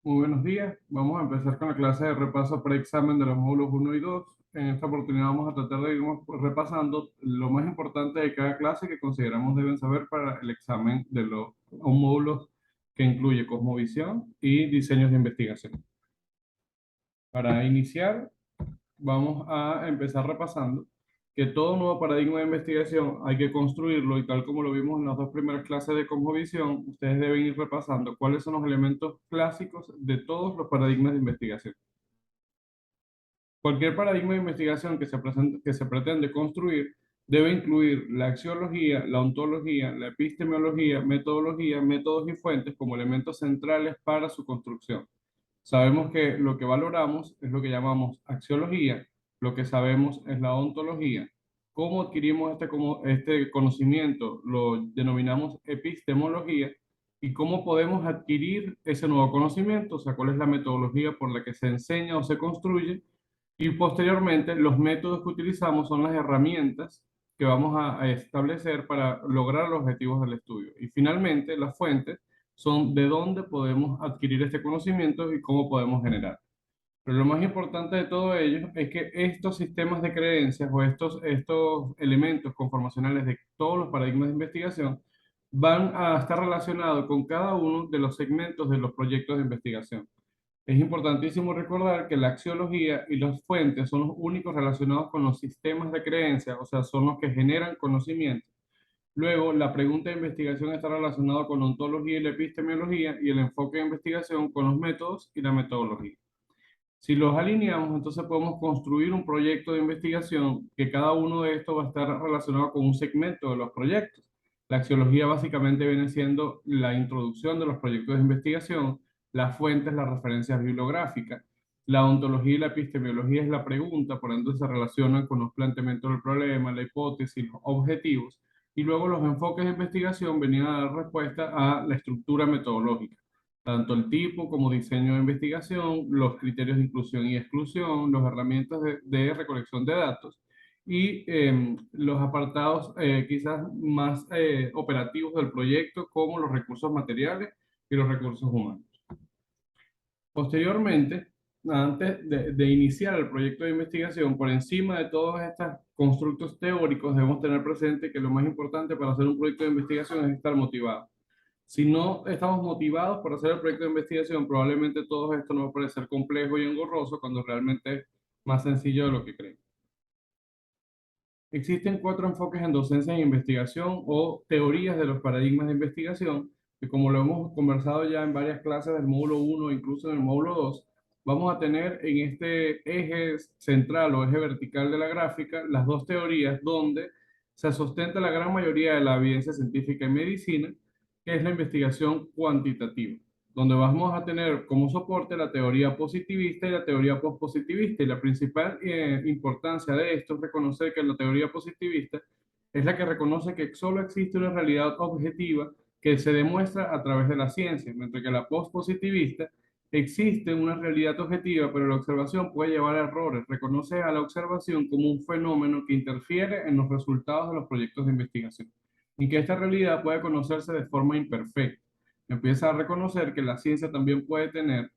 Muy buenos días. Vamos a empezar con la clase de repaso pre-examen de los módulos uno y 2. En esta oportunidad vamos a tratar de ir repasando lo más importante de cada clase que consideramos deben saber para el examen de los un módulo que incluye cosmovisión y diseños de investigación. Para iniciar, vamos a empezar repasando que todo nuevo paradigma de investigación hay que construirlo y tal como lo vimos en las dos primeras clases de cosmovisión, ustedes deben ir repasando cuáles son los elementos clásicos de todos los paradigmas de investigación. Cualquier paradigma de investigación que se pretende construir debe incluir la axiología, la ontología, la epistemología, metodología, métodos y fuentes como elementos centrales para su construcción. Sabemos que lo que valoramos es lo que llamamos axiología, lo que sabemos es la ontología. ¿Cómo adquirimos este conocimiento? Lo denominamos epistemología. ¿Y cómo podemos adquirir ese nuevo conocimiento? O sea, ¿cuál es la metodología por la que se enseña o se construye? Y posteriormente, los métodos que utilizamos son las herramientas que vamos a establecer para lograr los objetivos del estudio. Y finalmente, las fuentes son de dónde podemos adquirir este conocimiento y cómo podemos generar. Pero lo más importante de todo ello es que estos sistemas de creencias o estos elementos conformacionales de todos los paradigmas de investigación van a estar relacionados con cada uno de los segmentos de los proyectos de investigación. Es importantísimo recordar que la axiología y las fuentes son los únicos relacionados con los sistemas de creencias, o sea, son los que generan conocimiento. Luego, la pregunta de investigación está relacionada con la ontología y la epistemología y el enfoque de investigación con los métodos y la metodología. Si los alineamos, entonces podemos construir un proyecto de investigación que cada uno de estos va a estar relacionado con un segmento de los proyectos. La axiología básicamente viene siendo la introducción de los proyectos de investigación, las fuentes, las referencias bibliográficas. La ontología y la epistemología es la pregunta, por ende se relacionan con los planteamientos del problema, la hipótesis, los objetivos. Y luego los enfoques de investigación venían a dar respuesta a la estructura metodológica, tanto el tipo como diseño de investigación, los criterios de inclusión y exclusión, las herramientas de recolección de datos y los apartados quizás más operativos del proyecto, como los recursos materiales y los recursos humanos. Posteriormente, antes de iniciar el proyecto de investigación, por encima de todos estos constructos teóricos, debemos tener presente que lo más importante para hacer un proyecto de investigación es estar motivado. Si no estamos motivados por hacer el proyecto de investigación, probablemente todo esto nos va a parecer complejo y engorroso cuando realmente es más sencillo de lo que creemos. Existen cuatro enfoques en docencia e investigación o teorías de los paradigmas de investigación, que como lo hemos conversado ya en varias clases del módulo 1 e incluso en el módulo 2, vamos a tener en este eje central o eje vertical de la gráfica las dos teorías donde se sustenta la gran mayoría de la evidencia científica en medicina, que es la investigación cuantitativa, donde vamos a tener como soporte la teoría positivista y la teoría postpositivista. Y la principal importancia de esto es reconocer que la teoría positivista es la que reconoce que solo existe una realidad objetiva que se demuestra a través de la ciencia, mientras que la postpositivista existe una realidad objetiva, pero la observación puede llevar a errores. Reconoce a la observación como un fenómeno que interfiere en los resultados de los proyectos de investigación y que esta realidad puede conocerse de forma imperfecta. Empieza a reconocer que la ciencia también puede tener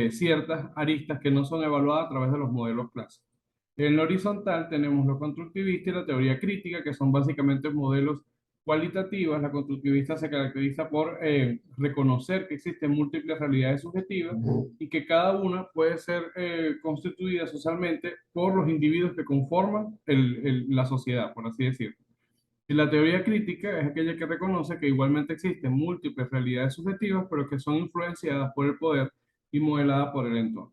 ciertas aristas que no son evaluadas a través de los modelos clásicos. En la horizontal tenemos lo constructivista y la teoría crítica, que son básicamente modelos cualitativos. La constructivista se caracteriza por reconocer que existen múltiples realidades subjetivas y que cada una puede ser constituida socialmente por los individuos que conforman la sociedad, por así decirlo. Y la teoría crítica es aquella que reconoce que igualmente existen múltiples realidades subjetivas, pero que son influenciadas por el poder y modeladas por el entorno.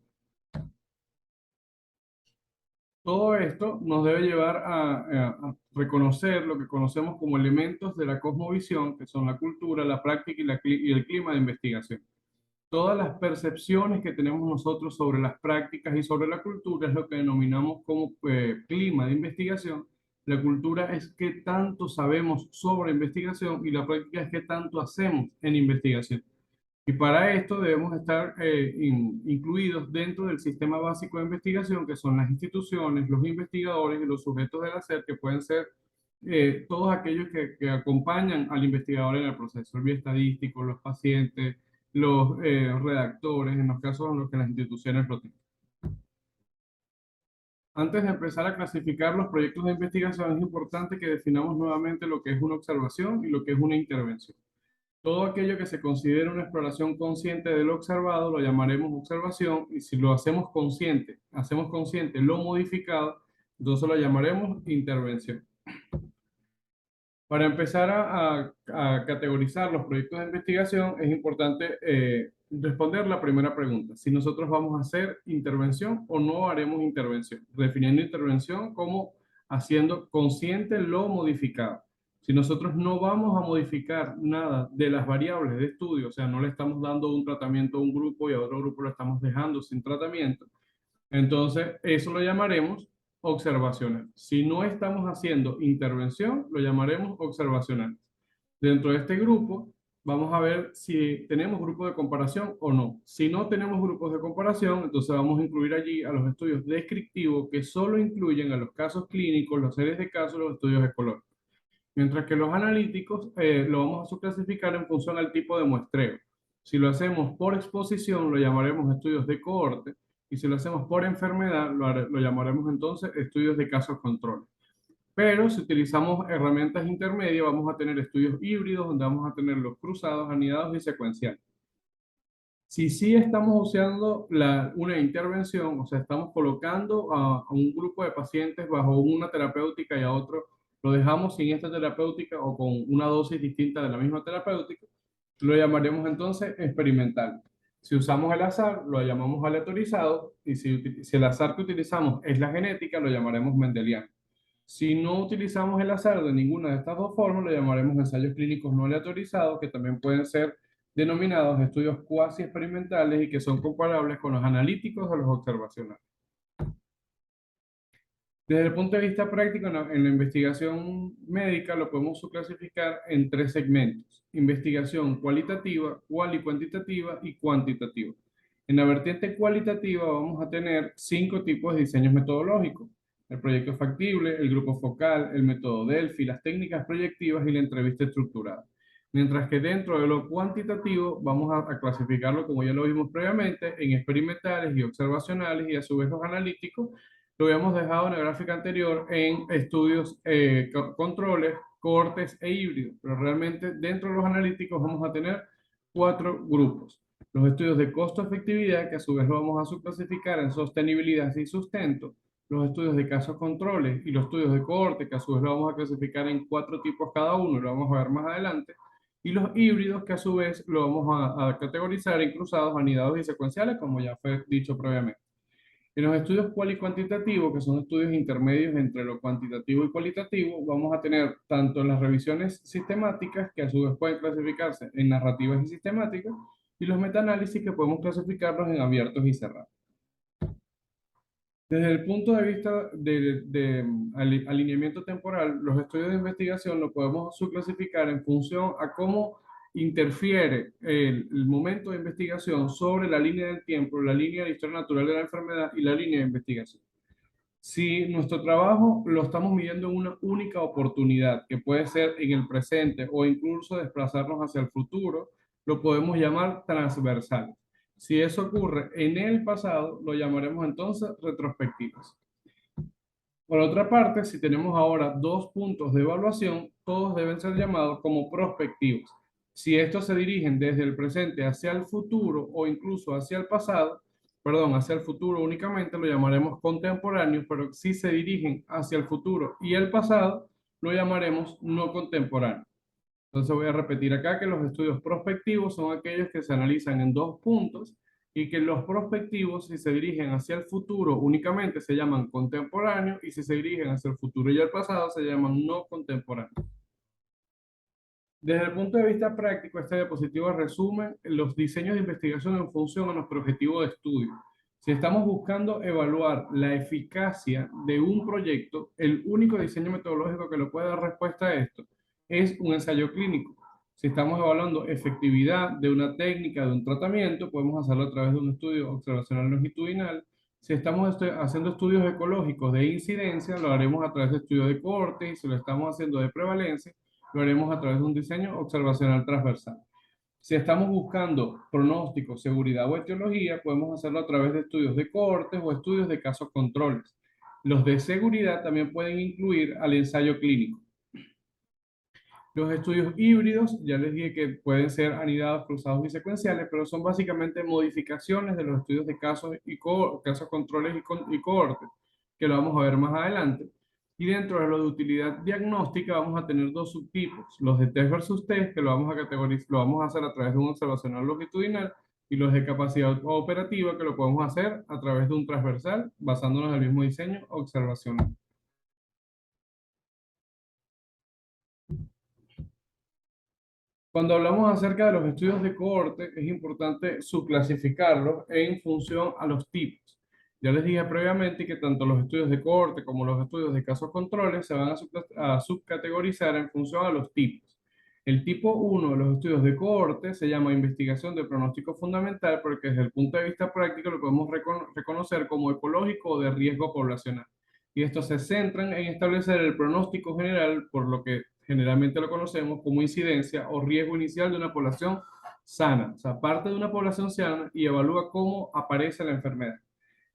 Todo esto nos debe llevar a reconocer lo que conocemos como elementos de la cosmovisión, que son la cultura, la práctica y el clima de investigación. Todas las percepciones que tenemos nosotros sobre las prácticas y sobre la cultura es lo que denominamos como clima de investigación. La cultura es qué tanto sabemos sobre investigación y la práctica es qué tanto hacemos en investigación. Y para esto debemos estar incluidos dentro del sistema básico de investigación, que son las instituciones, los investigadores y los sujetos del hacer, que pueden ser todos aquellos que acompañan al investigador en el proceso, el bioestadístico, los pacientes, los redactores, en los casos en los que las instituciones lo tienen. Antes de empezar a clasificar los proyectos de investigación, es importante que definamos nuevamente lo que es una observación y lo que es una intervención. Todo aquello que se considere una exploración consciente de lo observado lo llamaremos observación, y si lo hacemos consciente lo modificado, entonces lo llamaremos intervención. Para empezar a categorizar los proyectos de investigación, es importante responder la primera pregunta: si nosotros vamos a hacer intervención o no haremos intervención, definiendo intervención como haciendo consciente lo modificado. Si nosotros no vamos a modificar nada de las variables de estudio, o sea, no le estamos dando un tratamiento a un grupo y a otro grupo lo estamos dejando sin tratamiento, entonces eso lo llamaremos observacional. Si no estamos haciendo intervención, lo llamaremos observacional. Dentro de este grupo, vamos a ver si tenemos grupos de comparación o no. Si no tenemos grupos de comparación, entonces vamos a incluir allí a los estudios descriptivos, que solo incluyen a los casos clínicos, las series de casos, los estudios ecológicos. Mientras que los analíticos lo vamos a subclasificar en función al tipo de muestreo. Si lo hacemos por exposición, lo llamaremos estudios de cohorte, y si lo hacemos por enfermedad, lo llamaremos entonces estudios de casos control. Pero si utilizamos herramientas intermedias, vamos a tener estudios híbridos, donde vamos a tener los cruzados, anidados y secuenciales. Si sí estamos usando una intervención, o sea, estamos colocando a un grupo de pacientes bajo una terapéutica y a otro lo dejamos sin esta terapéutica o con una dosis distinta de la misma terapéutica, lo llamaremos entonces experimental. Si usamos el azar, lo llamamos aleatorizado, y si el azar que utilizamos es la genética, lo llamaremos mendeliano. Si no utilizamos el azar de ninguna de estas dos formas, lo llamaremos ensayos clínicos no aleatorizados, que también pueden ser denominados estudios cuasi experimentales y que son comparables con los analíticos o los observacionales. Desde el punto de vista práctico, en la investigación médica lo podemos subclasificar en tres segmentos: investigación cualitativa, cuantitativa y cuantitativa. En la vertiente cualitativa vamos a tener 5 tipos de diseños metodológicos: el proyecto factible, el grupo focal, el método Delphi, las técnicas proyectivas y la entrevista estructurada. Mientras que dentro de lo cuantitativo vamos a clasificarlo, como ya lo vimos previamente, en experimentales y observacionales, y a su vez los analíticos lo habíamos dejado en la gráfica anterior en estudios, controles, cohortes e híbridos, pero realmente dentro de los analíticos vamos a tener 4 grupos: los estudios de costo-efectividad, que a su vez lo vamos a subclasificar en sostenibilidad y sustento; los estudios de casos controles y los estudios de cohorte, que a su vez lo vamos a clasificar en 4 tipos cada uno, y lo vamos a ver más adelante; y los híbridos, que a su vez lo vamos a categorizar en cruzados, anidados y secuenciales, como ya fue dicho previamente. En los estudios cual y cuantitativos, que son estudios intermedios entre lo cuantitativo y cualitativo, vamos a tener tanto las revisiones sistemáticas, que a su vez pueden clasificarse en narrativas y sistemáticas, y los metaanálisis, que podemos clasificarlos en abiertos y cerrados. Desde el punto de vista de alineamiento temporal, los estudios de investigación los podemos subclasificar en función a cómo interfiere el momento de investigación sobre la línea del tiempo, la línea de la historia natural de la enfermedad y la línea de investigación. Si nuestro trabajo lo estamos midiendo en una única oportunidad, que puede ser en el presente o incluso desplazarnos hacia el futuro, lo podemos llamar transversal. Si eso ocurre en el pasado, lo llamaremos entonces retrospectivos. Por otra parte, si tenemos ahora 2 puntos de evaluación, todos deben ser llamados como prospectivos. Si estos se dirigen desde el presente hacia el futuro o incluso hacia el pasado, perdón, hacia el futuro únicamente, lo llamaremos contemporáneos, pero si se dirigen hacia el futuro y el pasado, lo llamaremos no contemporáneos. Entonces voy a repetir acá que los estudios prospectivos son aquellos que se analizan en 2 puntos, y que los prospectivos, si se dirigen hacia el futuro únicamente, se llaman contemporáneos, y si se dirigen hacia el futuro y el pasado, se llaman no contemporáneos. Desde el punto de vista práctico, este diapositivo resume los diseños de investigación en función a nuestro objetivo de estudio. Si estamos buscando evaluar la eficacia de un proyecto, el único diseño metodológico que le puede dar respuesta a esto es un ensayo clínico. Si estamos evaluando efectividad de una técnica, de un tratamiento, podemos hacerlo a través de un estudio observacional longitudinal. Si estamos haciendo estudios ecológicos de incidencia, lo haremos a través de estudios de cohorte, y si lo estamos haciendo de prevalencia, lo haremos a través de un diseño observacional transversal. Si estamos buscando pronóstico, seguridad o etiología, podemos hacerlo a través de estudios de cohortes o estudios de casos controles. Los de seguridad también pueden incluir al ensayo clínico. Los estudios híbridos, ya les dije que pueden ser anidados, cruzados y secuenciales, pero son básicamente modificaciones de los estudios de casos y casos controles y cohortes, que lo vamos a ver más adelante. Y dentro de lo de utilidad diagnóstica vamos a tener dos subtipos, los de test versus test, que lo vamos a categorizar, lo vamos a hacer a través de un observacional longitudinal, y los de capacidad operativa, que lo podemos hacer a través de un transversal, basándonos en el mismo diseño observacional. Cuando hablamos acerca de los estudios de cohorte, es importante subclasificarlos en función a los tipos. Ya les dije previamente que tanto los estudios de cohorte como los estudios de casos controles se van a subcategorizar en función a los tipos. El tipo uno de los estudios de cohorte se llama investigación de pronóstico fundamental porque desde el punto de vista práctico lo podemos reconocer como ecológico o de riesgo poblacional. Y estos se centran en establecer el pronóstico general, por lo que generalmente lo conocemos como incidencia o riesgo inicial de una población sana. O sea, parte de una población sana y evalúa cómo aparece la enfermedad.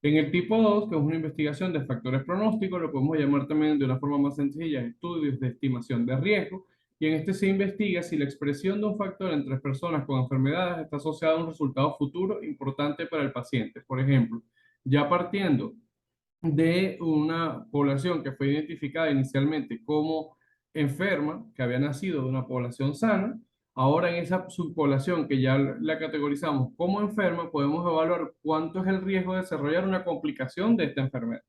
En el tipo 2, que es una investigación de factores pronósticos, lo podemos llamar también de una forma más sencilla, estudios de estimación de riesgo, y en este se investiga si la expresión de un factor entre personas con enfermedades está asociada a un resultado futuro importante para el paciente. Por ejemplo, ya partiendo de una población que fue identificada inicialmente como enferma, que había nacido de una población sana, ahora en esa subpoblación que ya la categorizamos como enferma, podemos evaluar cuánto es el riesgo de desarrollar una complicación de esta enfermedad.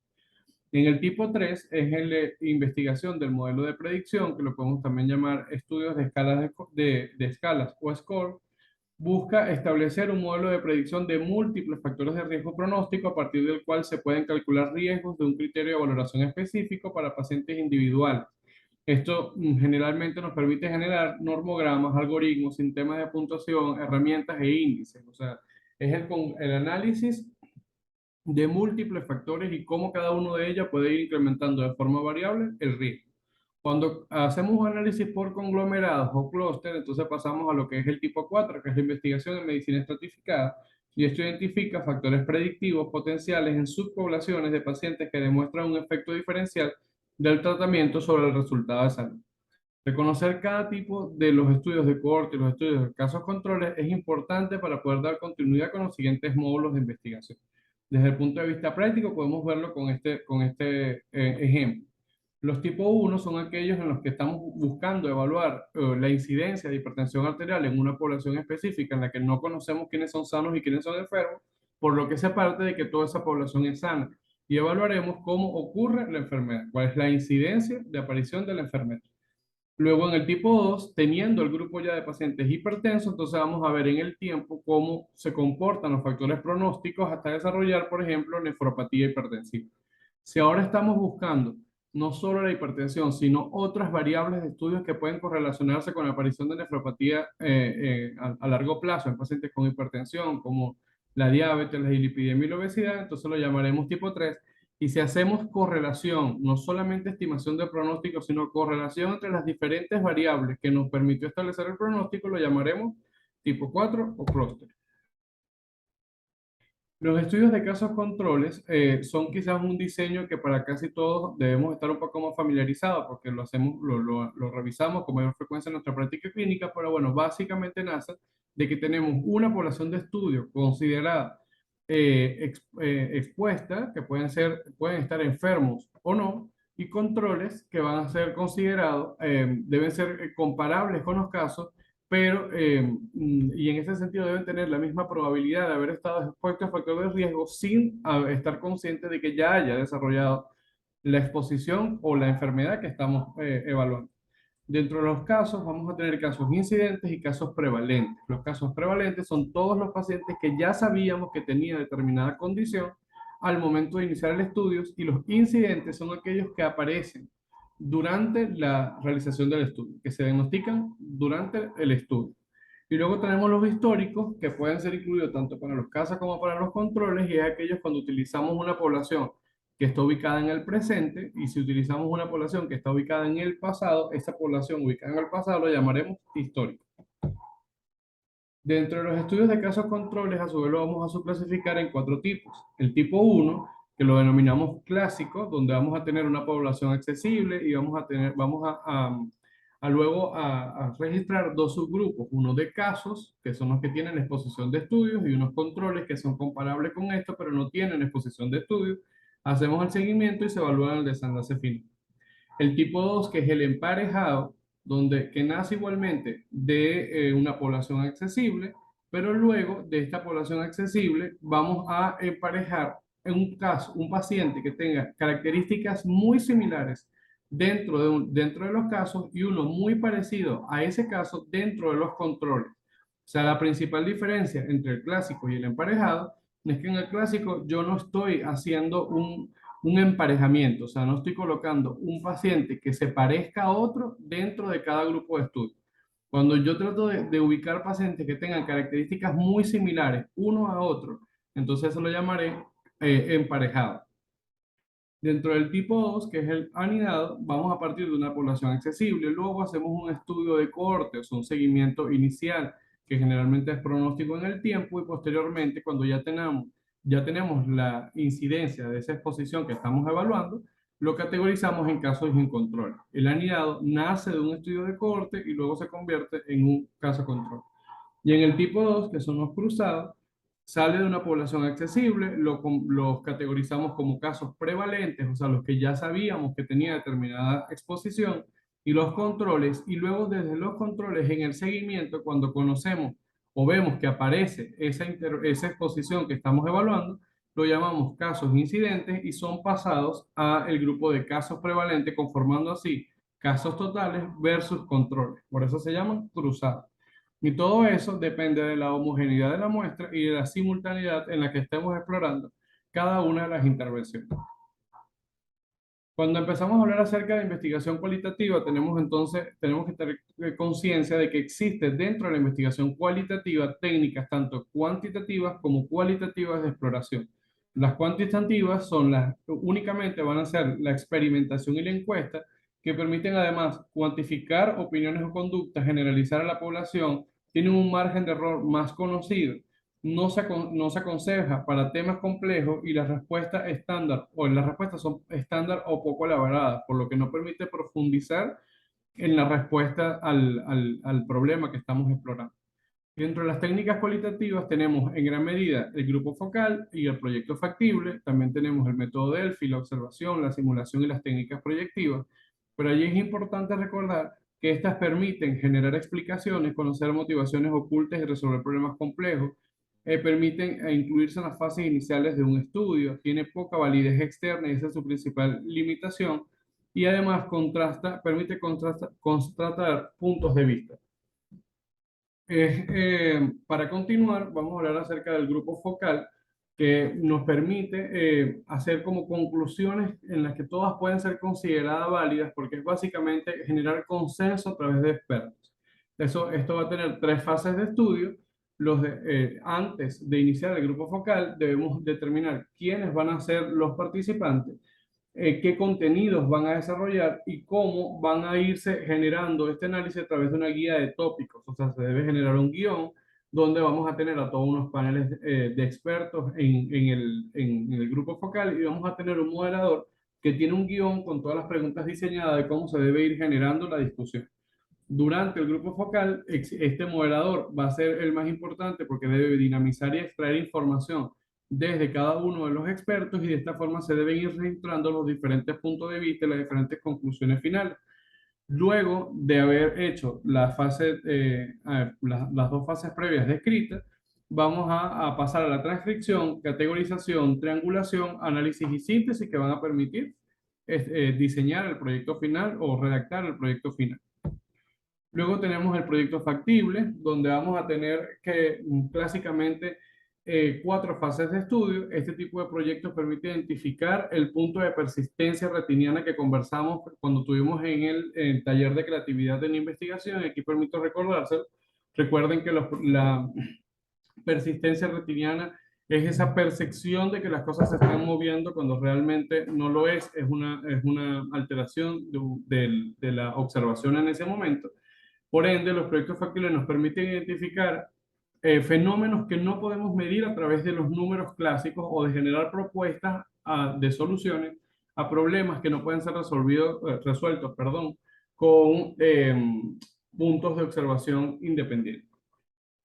En el tipo 3 es el de investigación del modelo de predicción, que lo podemos también llamar estudios de escalas, de escalas o score. Busca establecer un modelo de predicción de múltiples factores de riesgo pronóstico a partir del cual se pueden calcular riesgos de un criterio de valoración específico para pacientes individuales. Esto generalmente nos permite generar normogramas, algoritmos, sistemas de puntuación, herramientas e índices. O sea, es el análisis de múltiples factores y cómo cada uno de ellos puede ir incrementando de forma variable el riesgo. Cuando hacemos un análisis por conglomerados o clúster, entonces pasamos a lo que es el tipo 4, que es la investigación en medicina estratificada, y esto identifica factores predictivos potenciales en subpoblaciones de pacientes que demuestran un efecto diferencial del tratamiento sobre el resultado de salud. Reconocer cada tipo de los estudios de cohorte y los estudios de casos controles es importante para poder dar continuidad con los siguientes módulos de investigación. Desde el punto de vista práctico, podemos verlo con este ejemplo. Los tipo 1 son aquellos en los que estamos buscando evaluar la incidencia de hipertensión arterial en una población específica en la que no conocemos quiénes son sanos y quiénes son enfermos, por lo que se parte de que toda esa población es sana. Y evaluaremos cómo ocurre la enfermedad, cuál es la incidencia de aparición de la enfermedad. Luego en el tipo 2, teniendo el grupo ya de pacientes hipertensos, entonces vamos a ver en el tiempo cómo se comportan los factores pronósticos hasta desarrollar, por ejemplo, nefropatía hipertensiva. Si ahora estamos buscando no solo la hipertensión, sino otras variables de estudios que pueden correlacionarse con la aparición de nefropatía a largo plazo en pacientes con hipertensión, como la diabetes, la dislipidemia y la obesidad, entonces lo llamaremos tipo 3. Y si hacemos correlación, no solamente estimación de pronóstico, sino correlación entre las diferentes variables que nos permitió establecer el pronóstico, lo llamaremos tipo 4 o clúster. Los estudios de casos controles son quizás un diseño que para casi todos debemos estar un poco más familiarizados porque lo hacemos, lo revisamos con mayor frecuencia en nuestra práctica clínica, pero bueno, básicamente nace de que tenemos una población de estudio considerada expuesta, que pueden estar enfermos o no, y controles que van a ser considerados, deben ser comparables con los casos, pero, y en ese sentido deben tener la misma probabilidad de haber estado expuestos a factores de riesgo sin estar conscientes de que ya haya desarrollado la exposición o la enfermedad que estamos evaluando. Dentro de los casos vamos a tener casos incidentes y casos prevalentes. Los casos prevalentes son todos los pacientes que ya sabíamos que tenían determinada condición al momento de iniciar el estudio, y los incidentes son aquellos que aparecen durante la realización del estudio, que se diagnostican durante el estudio. Y luego tenemos los históricos, que pueden ser incluidos tanto para los casos como para los controles, y es aquellos cuando utilizamos una población que está ubicada en el presente, y si utilizamos una población que está ubicada en el pasado, esa población ubicada en el pasado lo llamaremos histórico. Dentro de los estudios de casos controles, a su vez lo vamos a subclasificar en cuatro tipos. El tipo uno, que lo denominamos clásico, donde vamos a tener una población accesible y vamos a luego a registrar dos subgrupos, uno de casos, que son los que tienen exposición de estudios, y unos controles que son comparables con esto, pero no tienen exposición de estudios. Hacemos el seguimiento y se evalúa el desenlace final. El tipo 2 que es el emparejado, que nace igualmente de una población accesible, pero luego de esta población accesible vamos a emparejar en un caso, un paciente que tenga características muy similares dentro de los casos y uno muy parecido a ese caso dentro de los controles. O sea, la principal diferencia entre el clásico y el emparejado es que en el clásico yo no estoy haciendo un emparejamiento, o sea, no estoy colocando un paciente que se parezca a otro dentro de cada grupo de estudio. Cuando yo trato de ubicar pacientes que tengan características muy similares uno a otro, entonces eso lo llamaré emparejado. Dentro del tipo 2, que es el anidado, vamos a partir de una población accesible. Luego hacemos un estudio de cohorte, o sea, un seguimiento inicial, que generalmente es pronóstico en el tiempo, y posteriormente, cuando ya tenemos la incidencia de esa exposición que estamos evaluando, lo categorizamos en casos y en control. El anidado nace de un estudio de cohorte y luego se convierte en un caso control. Y en el tipo 2, que son los cruzados, sale de una población accesible, los categorizamos como casos prevalentes, o sea, los que ya sabíamos que tenía determinada exposición, y los controles, y luego desde los controles en el seguimiento, cuando conocemos o vemos que aparece esa exposición que estamos evaluando, lo llamamos casos incidentes y son pasados al grupo de casos prevalentes, conformando así casos totales versus controles. Por eso se llaman cruzados. Y todo eso depende de la homogeneidad de la muestra y de la simultaneidad en la que estemos explorando cada una de las intervenciones. Cuando empezamos a hablar acerca de investigación cualitativa, tenemos que tener conciencia de que existe dentro de la investigación cualitativa técnicas tanto cuantitativas como cualitativas de exploración. Las cuantitativas únicamente van a ser la experimentación y la encuesta, que permiten además cuantificar opiniones o conductas, generalizar a la población, tienen un margen de error más conocido, no se aconseja para temas complejos y las respuestas son estándar o poco elaboradas, por lo que no permite profundizar en la respuesta al problema que estamos explorando. Dentro de las técnicas cualitativas tenemos en gran medida el grupo focal y el proyecto factible, también tenemos el método Delphi, la observación, la simulación y las técnicas proyectivas, pero allí es importante recordar que estas permiten generar explicaciones, conocer motivaciones ocultas y resolver problemas complejos, permiten incluirse en las fases iniciales de un estudio, tiene poca validez externa y esa es su principal limitación, y además permite contrastar puntos de vista. Para continuar, vamos a hablar acerca del grupo focal, que nos permite hacer como conclusiones en las que todas pueden ser consideradas válidas, porque es básicamente generar consenso a través de expertos. Esto va a tener tres fases de estudio. Antes de iniciar el grupo focal, debemos determinar quiénes van a ser los participantes, qué contenidos van a desarrollar y cómo van a irse generando este análisis a través de una guía de tópicos. O sea, se debe generar un guión donde vamos a tener a todos unos paneles de expertos en el grupo focal y vamos a tener un moderador que tiene un guión con todas las preguntas diseñadas de cómo se debe ir generando la discusión. Durante el grupo focal, este moderador va a ser el más importante porque debe dinamizar y extraer información desde cada uno de los expertos y de esta forma se deben ir registrando los diferentes puntos de vista y las diferentes conclusiones finales. Luego de haber hecho las dos fases previas descritas, vamos a pasar a la transcripción, categorización, triangulación, análisis y síntesis que van a permitir diseñar el proyecto final o redactar el proyecto final. Luego tenemos el proyecto factible, donde vamos a tener que clásicamente cuatro fases de estudio. Este tipo de proyectos permite identificar el punto de persistencia retiniana que conversamos cuando tuvimos en el taller de creatividad en investigación. Aquí permito recordárselo. Recuerden que la persistencia retiniana es esa percepción de que las cosas se están moviendo cuando realmente no lo es una alteración de la observación en ese momento. Por ende, los proyectos factibles nos permiten identificar fenómenos que no podemos medir a través de los números clásicos o de generar propuestas de soluciones a problemas que no pueden ser resueltos, perdón, con puntos de observación independientes.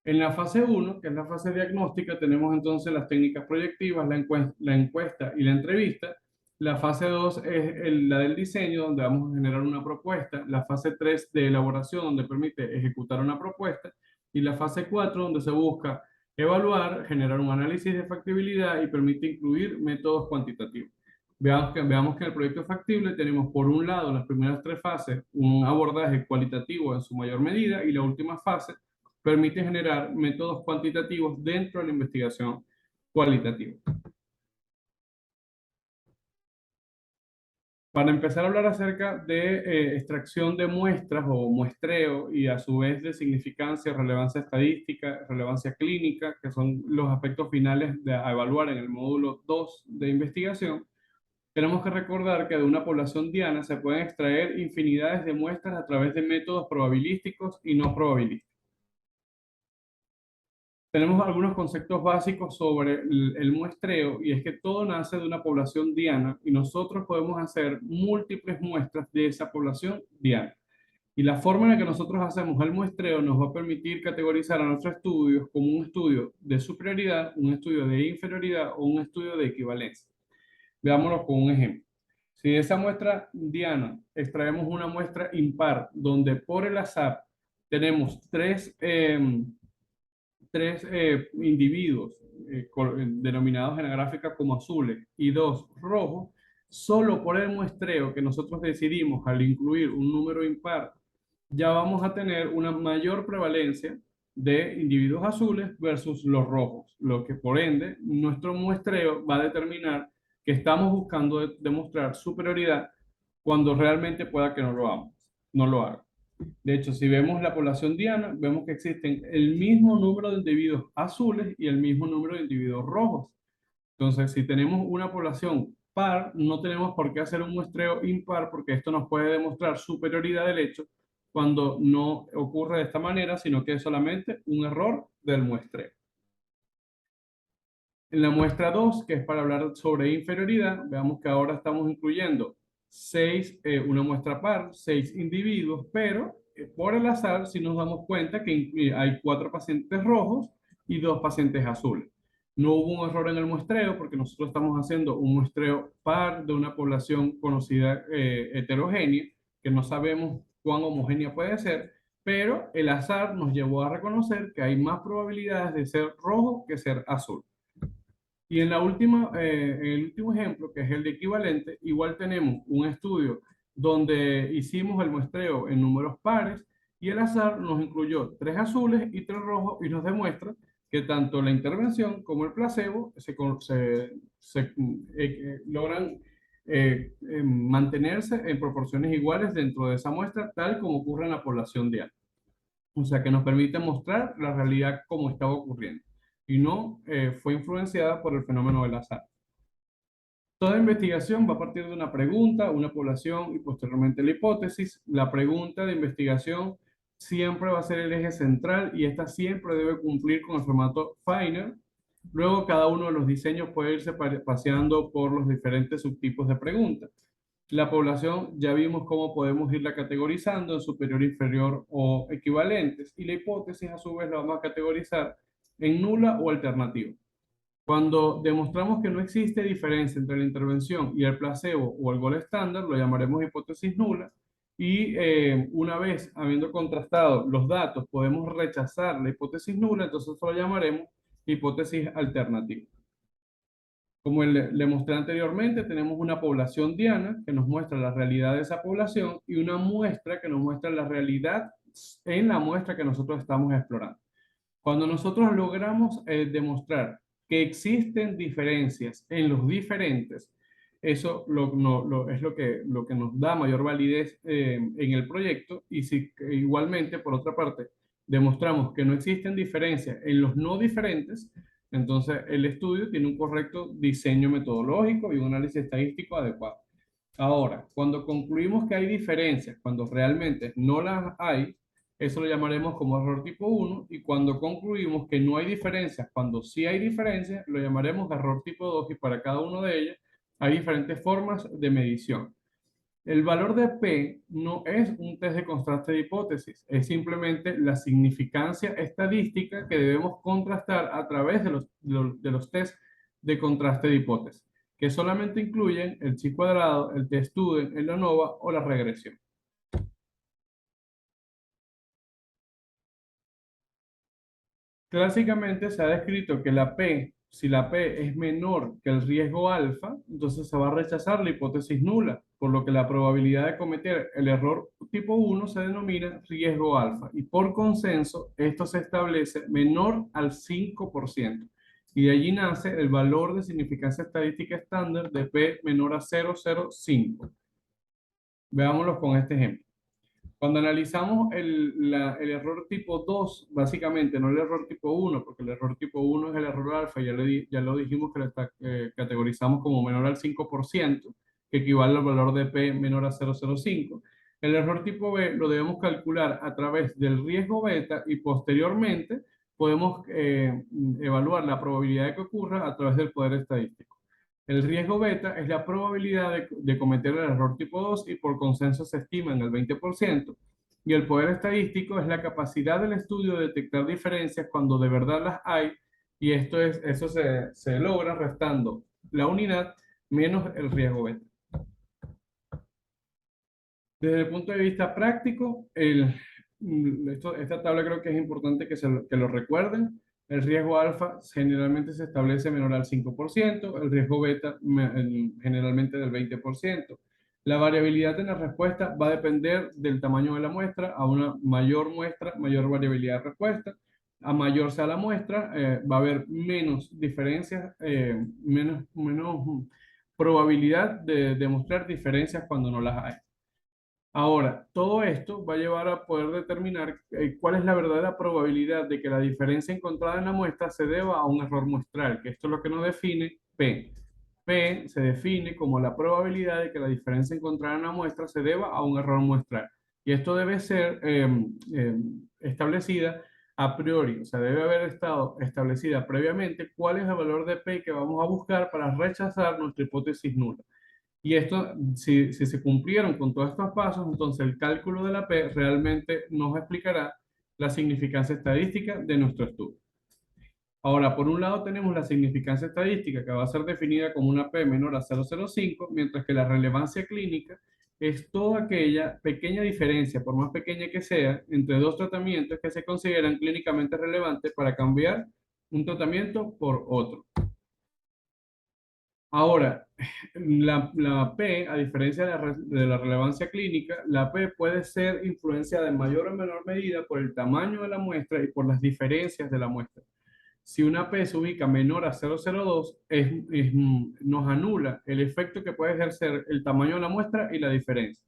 En la fase uno, que es la fase diagnóstica, tenemos entonces las técnicas proyectivas, la encuesta y la entrevista. La fase 2 es la del diseño, donde vamos a generar una propuesta. La fase 3 de elaboración, donde permite ejecutar una propuesta. Y la fase 4, donde se busca evaluar, generar un análisis de factibilidad y permite incluir métodos cuantitativos. Veamos que en el proyecto factible tenemos por un lado las primeras tres fases, un abordaje cualitativo en su mayor medida, y la última fase permite generar métodos cuantitativos dentro de la investigación cualitativa. Para empezar a hablar acerca de extracción de muestras o muestreo y a su vez de significancia, relevancia estadística, relevancia clínica, que son los aspectos finales a evaluar en el módulo 2 de investigación, tenemos que recordar que de una población diana se pueden extraer infinidades de muestras a través de métodos probabilísticos y no probabilísticos. Tenemos algunos conceptos básicos sobre el muestreo, y es que todo nace de una población diana y nosotros podemos hacer múltiples muestras de esa población diana. Y la forma en la que nosotros hacemos el muestreo nos va a permitir categorizar a nuestros estudios como un estudio de superioridad, un estudio de inferioridad o un estudio de equivalencia. Veámoslo con un ejemplo. Si de esa muestra diana extraemos una muestra impar, donde por el azar tenemos tres individuos denominados en la gráfica como azules y dos rojos, solo por el muestreo que nosotros decidimos al incluir un número impar, ya vamos a tener una mayor prevalencia de individuos azules versus los rojos, lo que por ende nuestro muestreo va a determinar que estamos buscando demostrar superioridad cuando realmente pueda que no lo haga. De hecho, si vemos la población diana, vemos que existen el mismo número de individuos azules y el mismo número de individuos rojos. Entonces, si tenemos una población par, no tenemos por qué hacer un muestreo impar, porque esto nos puede demostrar superioridad del hecho cuando no ocurre de esta manera, sino que es solamente un error del muestreo. En la muestra 2, que es para hablar sobre inferioridad, veamos que ahora estamos incluyendo una muestra par, 6 individuos, pero por el azar si nos damos cuenta que hay 4 pacientes rojos y 2 pacientes azules. No hubo un error en el muestreo porque nosotros estamos haciendo un muestreo par de una población conocida heterogénea, que no sabemos cuán homogénea puede ser, pero el azar nos llevó a reconocer que hay más probabilidades de ser rojo que ser azul. Y en en el último ejemplo, que es el de equivalente, igual tenemos un estudio donde hicimos el muestreo en números pares y el azar nos incluyó 3 azules y 3 rojos y nos demuestra que tanto la intervención como el placebo logran mantenerse en proporciones iguales dentro de esa muestra, tal como ocurre en la población diana. O sea, que nos permite mostrar la realidad como estaba ocurriendo y no fue influenciada por el fenómeno del azar. Toda investigación va a partir de una pregunta, una población y posteriormente la hipótesis. La pregunta de investigación siempre va a ser el eje central y esta siempre debe cumplir con el formato Feiner. Luego cada uno de los diseños puede irse paseando por los diferentes subtipos de preguntas. La población ya vimos cómo podemos irla categorizando en superior, inferior o equivalentes, y la hipótesis a su vez la vamos a categorizar en nula o alternativa. Cuando demostramos que no existe diferencia entre la intervención y el placebo o el gol estándar, lo llamaremos hipótesis nula, y una vez habiendo contrastado los datos podemos rechazar la hipótesis nula, entonces lo llamaremos hipótesis alternativa. Como le mostré anteriormente, tenemos una población diana que nos muestra la realidad de esa población y una muestra que nos muestra la realidad en la muestra que nosotros estamos explorando. Cuando nosotros logramos demostrar que existen diferencias en los diferentes, eso es lo que nos da mayor validez en el proyecto. Y si igualmente, por otra parte, demostramos que no existen diferencias en los no diferentes, entonces el estudio tiene un correcto diseño metodológico y un análisis estadístico adecuado. Ahora, cuando concluimos que hay diferencias, cuando realmente no las hay, Eso lo llamaremos como error tipo uno, y cuando concluimos que no hay diferencias, cuando sí hay diferencias, lo llamaremos error tipo 2, y para cada uno de ellos hay diferentes formas de medición. El valor de P no es un test de contraste de hipótesis, es simplemente la significancia estadística que debemos contrastar a través de los tests de contraste de hipótesis, que solamente incluyen el chi cuadrado, el t-student, el ANOVA o la regresión. Clásicamente se ha descrito que la P, si la P es menor que el riesgo alfa, entonces se va a rechazar la hipótesis nula, por lo que la probabilidad de cometer el error tipo uno se denomina riesgo alfa, y por consenso esto se establece menor al 5%, y de allí nace el valor de significancia estadística estándar de P menor a 0,05. Veámoslo con este ejemplo. Cuando analizamos el error tipo 2, básicamente no el error tipo uno, porque el error tipo uno es el error alfa, ya lo dijimos que lo categorizamos como menor al 5%, que equivale al valor de P menor a 0,05. El error tipo B lo debemos calcular a través del riesgo beta, y posteriormente podemos evaluar la probabilidad de que ocurra a través del poder estadístico. El riesgo beta es la probabilidad de cometer el error tipo 2, y por consenso se estima en el 20%. Y el poder estadístico es la capacidad del estudio de detectar diferencias cuando de verdad las hay, y eso se logra restando la unidad menos el riesgo beta. Desde el punto de vista práctico, esta tabla creo que es importante que lo recuerden. El riesgo alfa generalmente se establece menor al 5%, el riesgo beta generalmente del 20%. La variabilidad en la respuesta va a depender del tamaño de la muestra. A una mayor muestra, mayor variabilidad de respuesta. A mayor sea la muestra, va a haber menos diferencias, menos probabilidad de demostrar diferencias cuando no las hay. Ahora, todo esto va a llevar a poder determinar cuál es la verdadera probabilidad de que la diferencia encontrada en la muestra se deba a un error muestral, que esto es lo que nos define P. P se define como la probabilidad de que la diferencia encontrada en la muestra se deba a un error muestral. Y esto debe ser establecida a priori, o sea, debe haber estado establecida previamente cuál es el valor de P que vamos a buscar para rechazar nuestra hipótesis nula. Y esto, si se cumplieron con todos estos pasos, entonces el cálculo de la P realmente nos explicará la significancia estadística de nuestro estudio. Ahora, por un lado tenemos la significancia estadística, que va a ser definida como una P menor a 0,05, mientras que la relevancia clínica es toda aquella pequeña diferencia, por más pequeña que sea, entre dos tratamientos que se consideran clínicamente relevantes para cambiar un tratamiento por otro. Ahora, la P, a diferencia de la relevancia clínica, la P puede ser influenciada en mayor o menor medida por el tamaño de la muestra y por las diferencias de la muestra. Si una P se ubica menor a 0,02, nos anula el efecto que puede ejercer el tamaño de la muestra y la diferencia.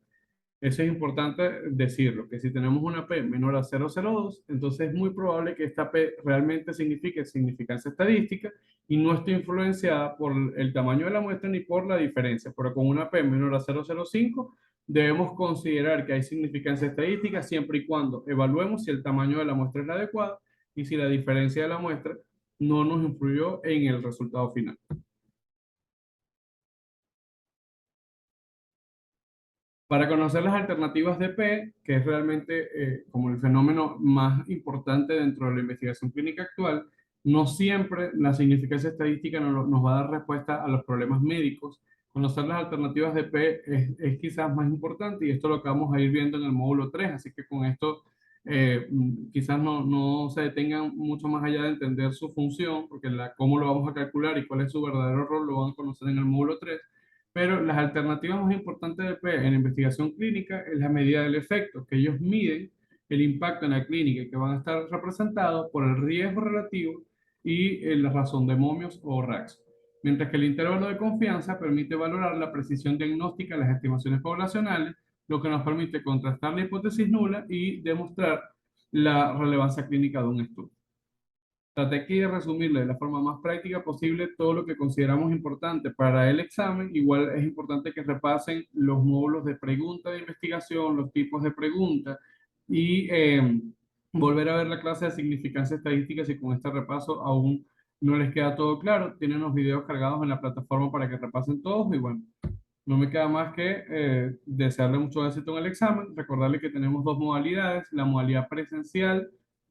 Eso es importante decirlo, que si tenemos una P menor a 0,02, entonces es muy probable que esta P realmente signifique significancia estadística y no esté influenciada por el tamaño de la muestra ni por la diferencia. Pero con una P menor a 0,05 debemos considerar que hay significancia estadística siempre y cuando evaluemos si el tamaño de la muestra es el adecuado y si la diferencia de la muestra no nos influyó en el resultado final. Para conocer las alternativas de P, que es realmente como el fenómeno más importante dentro de la investigación clínica actual, no siempre la significancia estadística nos va a dar respuesta a los problemas médicos. Conocer las alternativas de P es quizás más importante, y esto lo que vamos a ir viendo en el módulo 3, así que con esto quizás no se detengan mucho más allá de entender su función, porque cómo lo vamos a calcular y cuál es su verdadero rol lo van a conocer en el módulo 3. Pero las alternativas más importantes de P en investigación clínica es la medida del efecto, que ellos miden el impacto en la clínica y que van a estar representados por el riesgo relativo y la razón de momios o RACs. Mientras que el intervalo de confianza permite valorar la precisión diagnóstica de las estimaciones poblacionales, lo que nos permite contrastar la hipótesis nula y demostrar la relevancia clínica de un estudio. Traté aquí de resumirle de la forma más práctica posible todo lo que consideramos importante para el examen. Igual es importante que repasen los módulos de pregunta de investigación, los tipos de preguntas, y volver a ver la clase de significancia estadística si con este repaso aún no les queda todo claro. Tienen los videos cargados en la plataforma para que repasen todos y bueno, no me queda más que desearle mucho éxito en el examen, recordarle que tenemos dos modalidades, la modalidad presencial,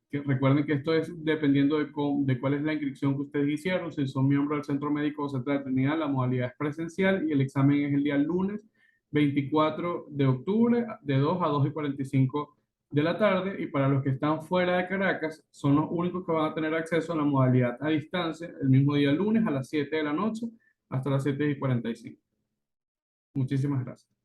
que recuerden que esto es dependiendo de cuál es la inscripción que ustedes hicieron, si son miembros del Centro Médico o Centro de Trinidad, la modalidad es presencial y el examen es el día lunes 24 de octubre de 2 a 2:45 de la tarde y para los que están fuera de Caracas son los únicos que van a tener acceso a la modalidad a distancia el mismo día lunes a las 7 de la noche hasta las 7:45. Muchísimas gracias.